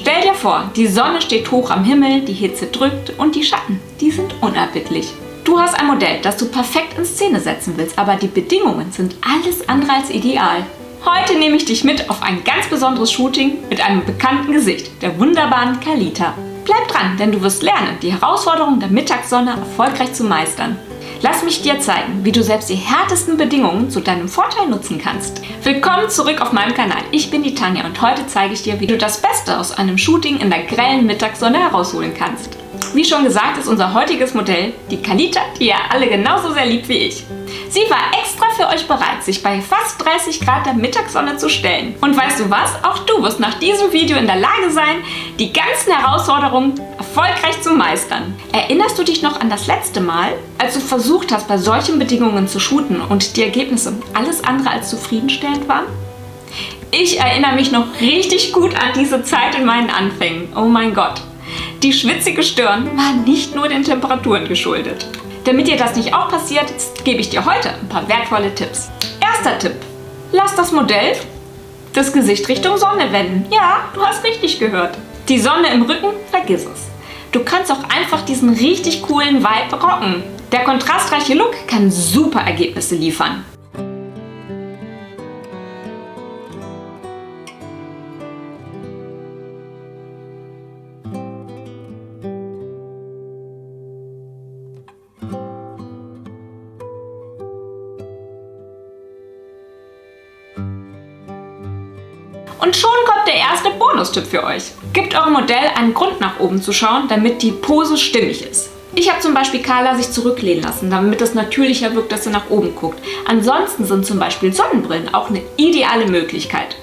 Stell dir vor, die Sonne steht hoch am Himmel, die Hitze drückt und die Schatten, die sind unerbittlich. Du hast ein Modell, das du perfekt in Szene setzen willst, aber die Bedingungen sind alles andere als ideal. Heute nehme ich dich mit auf ein ganz besonderes Shooting mit einem bekannten Gesicht, der wunderbaren Kalita. Bleib dran, denn du wirst lernen, die Herausforderungen der Mittagssonne erfolgreich zu meistern. Lass mich dir zeigen, wie du selbst die härtesten Bedingungen zu deinem Vorteil nutzen kannst. Willkommen zurück auf meinem Kanal. Ich bin die Tanja und heute zeige ich dir, wie du das Beste aus einem Shooting in der grellen Mittagssonne herausholen kannst. Wie schon gesagt, ist unser heutiges Modell die Kalita, die ihr alle genauso sehr liebt wie ich. Sie war extra für euch bereit, sich bei fast 30 Grad der Mittagssonne zu stellen. Und weißt du was? Auch du wirst nach diesem Video in der Lage sein, die ganzen Herausforderungen erfolgreich zu meistern. Erinnerst du dich noch an das letzte Mal, als du versucht hast, bei solchen Bedingungen zu shooten und die Ergebnisse alles andere als zufriedenstellend waren? Ich erinnere mich noch richtig gut an diese Zeit in meinen Anfängen. Oh mein Gott. Die schwitzige Stirn war nicht nur den Temperaturen geschuldet. Damit dir das nicht auch passiert, gebe ich dir heute ein paar wertvolle Tipps. Erster Tipp. Lass das Modell das Gesicht Richtung Sonne wenden. Ja, du hast richtig gehört. Die Sonne im Rücken, vergiss es. Du kannst auch einfach diesen richtig coolen Vibe rocken. Der kontrastreiche Look kann super Ergebnisse liefern. Und schon kommt der erste Bonustipp für euch. Gebt eurem Modell einen Grund nach oben zu schauen, damit die Pose stimmig ist. Ich habe zum Beispiel Carla sich zurücklehnen lassen, damit es natürlicher wirkt, dass sie nach oben guckt. Ansonsten sind zum Beispiel Sonnenbrillen auch eine ideale Möglichkeit.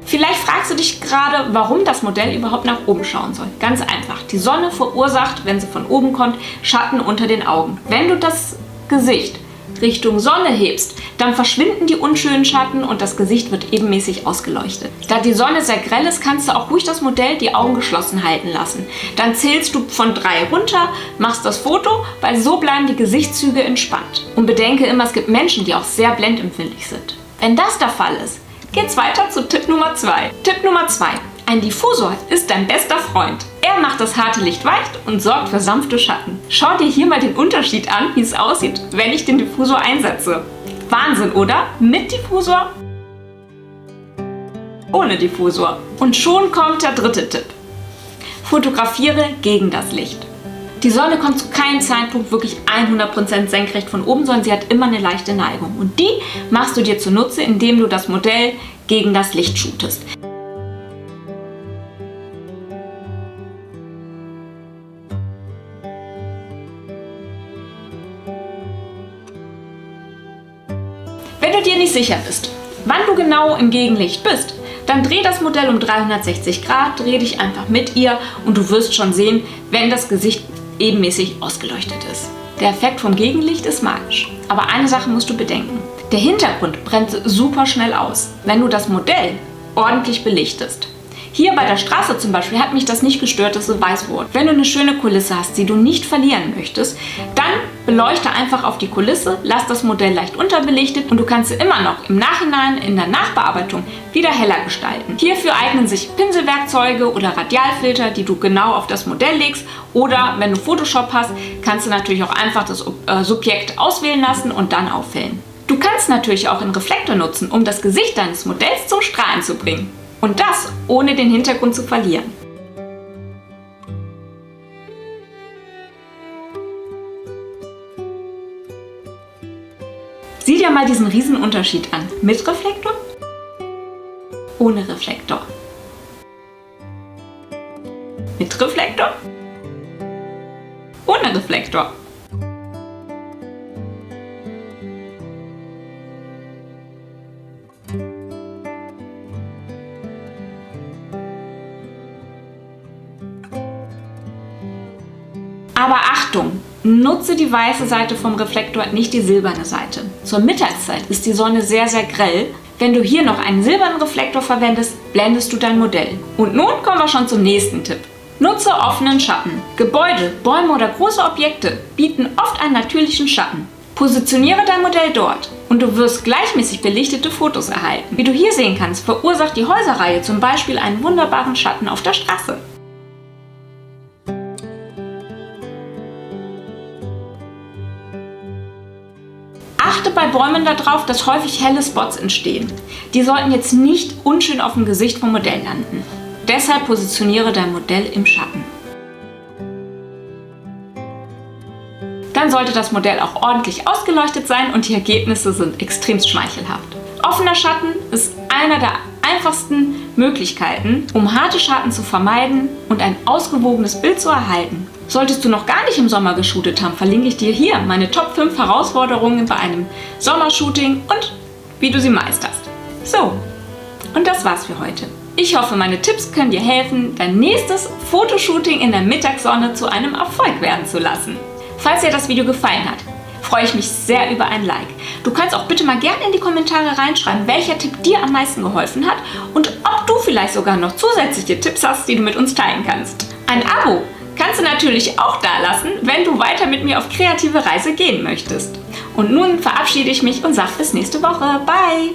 Vielleicht fragst du dich gerade, warum das Modell überhaupt nach oben schauen soll. Ganz einfach. Die Sonne verursacht, wenn sie von oben kommt, Schatten unter den Augen. Wenn du das Gesicht Richtung Sonne hebst, dann verschwinden die unschönen Schatten und das Gesicht wird ebenmäßig ausgeleuchtet. Da die Sonne sehr grell ist, kannst du auch ruhig das Modell die Augen geschlossen halten lassen. Dann zählst du von 3 runter, machst das Foto, weil so bleiben die Gesichtszüge entspannt. Und bedenke immer, es gibt Menschen, die auch sehr blendempfindlich sind. Wenn das der Fall ist, geht's weiter zu Tipp Nummer 2. Tipp Nummer 2. Ein Diffusor ist dein bester Freund. Er macht das harte Licht weich und sorgt für sanfte Schatten. Schau dir hier mal den Unterschied an, wie es aussieht, wenn ich den Diffusor einsetze. Wahnsinn, oder? Mit Diffusor? Ohne Diffusor. Und schon kommt der dritte Tipp. Fotografiere gegen das Licht. Die Sonne kommt zu keinem Zeitpunkt wirklich 100% senkrecht von oben, sondern sie hat immer eine leichte Neigung. Und die machst du dir zunutze, indem du das Modell gegen das Licht shootest. Wenn du dir nicht sicher bist, wann du genau im Gegenlicht bist, dann dreh das Modell um 360 Grad, dreh dich einfach mit ihr und du wirst schon sehen, wenn das Gesicht ebenmäßig ausgeleuchtet ist. Der Effekt vom Gegenlicht ist magisch. Aber eine Sache musst du bedenken. Der Hintergrund brennt super schnell aus, wenn du das Modell ordentlich belichtest. Hier bei der Straße zum Beispiel hat mich das nicht gestört, dass es weiß wurde. Wenn du eine schöne Kulisse hast, die du nicht verlieren möchtest, dann beleuchte einfach auf die Kulisse, lass das Modell leicht unterbelichtet und du kannst sie immer noch im Nachhinein in der Nachbearbeitung wieder heller gestalten. Hierfür eignen sich Pinselwerkzeuge oder Radialfilter, die du genau auf das Modell legst, oder wenn du Photoshop hast, kannst du natürlich auch einfach das Subjekt auswählen lassen und dann auffällen. Du kannst natürlich auch einen Reflektor nutzen, um das Gesicht deines Modells zum Strahlen zu bringen. Und das ohne den Hintergrund zu verlieren. Sieh dir mal diesen riesen Unterschied an. Mit Reflektor? Ohne Reflektor. Mit Reflektor? Ohne Reflektor. Aber Achtung! Nutze die weiße Seite vom Reflektor, nicht die silberne Seite. Zur Mittagszeit ist die Sonne sehr, sehr grell. Wenn du hier noch einen silbernen Reflektor verwendest, blendest du dein Modell. Und nun kommen wir schon zum nächsten Tipp. Nutze offenen Schatten. Gebäude, Bäume oder große Objekte bieten oft einen natürlichen Schatten. Positioniere dein Modell dort und du wirst gleichmäßig belichtete Fotos erhalten. Wie du hier sehen kannst, verursacht die Häuserreihe zum Beispiel einen wunderbaren Schatten auf der Straße. Achte bei Bäumen darauf, dass häufig helle Spots entstehen. Die sollten jetzt nicht unschön auf dem Gesicht vom Modell landen. Deshalb positioniere dein Modell im Schatten. Dann sollte das Modell auch ordentlich ausgeleuchtet sein und die Ergebnisse sind extrem schmeichelhaft. Offener Schatten ist einer der einfachsten Möglichkeiten, um harte Schatten zu vermeiden und ein ausgewogenes Bild zu erhalten. Solltest du noch gar nicht im Sommer geshootet haben, verlinke ich dir hier meine Top 5 Herausforderungen bei einem Sommershooting und wie du sie meisterst. So, und das war's für heute. Ich hoffe, meine Tipps können dir helfen, dein nächstes Fotoshooting in der Mittagssonne zu einem Erfolg werden zu lassen. Falls dir das Video gefallen hat, freue ich mich sehr über ein Like. Du kannst auch bitte mal gerne in die Kommentare reinschreiben, welcher Tipp dir am meisten geholfen hat und ob du vielleicht sogar noch zusätzliche Tipps hast, die du mit uns teilen kannst. Ein Abo kannst du natürlich auch dalassen, wenn du weiter mit mir auf kreative Reise gehen möchtest. Und nun verabschiede ich mich und sage bis nächste Woche. Bye!